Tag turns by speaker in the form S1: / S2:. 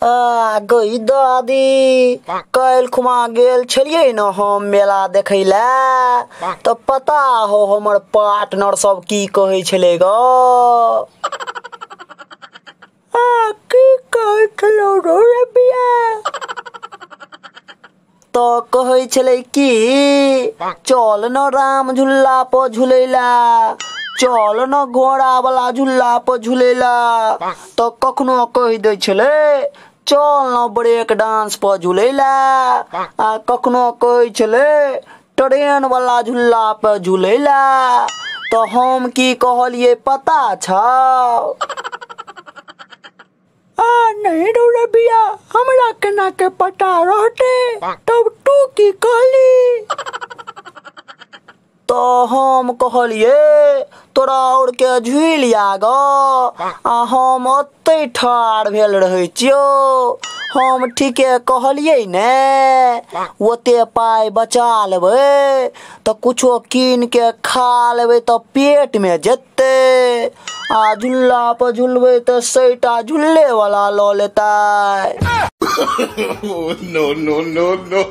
S1: गई दादी कल खुमा गेल छलिए न हम मेला देखै ला तो पता हो हमर पार्टनर सब की कहै छलै ग की कहै छलो रे बिया तो कहै छलै की चल न राम झूला पर झूलेला चल न घोड़ा वाला झूला पर झूलेला तो कखनो कह दै छलै चल न ब्रेक डांस पर झूलेला आ कखनो कहै छलै ट्रेन वाला झूला पर झूलेला तो हम की कहलिए पता छौ नहीं रे बिया हमरा केना के पता रहते तब तू की कहली तो हम कहलिए तोरा और के झूलिया ग हम ओते ठाड़ भेल रहे छियो हम ठीके कहलिए ने ओते पाई बचा लेबे तो कुछो कीन के खा लेबे तो पेट में जते आ झूला पर झूलबे तो सैटा झूले वाला लो लेता
S2: no no no no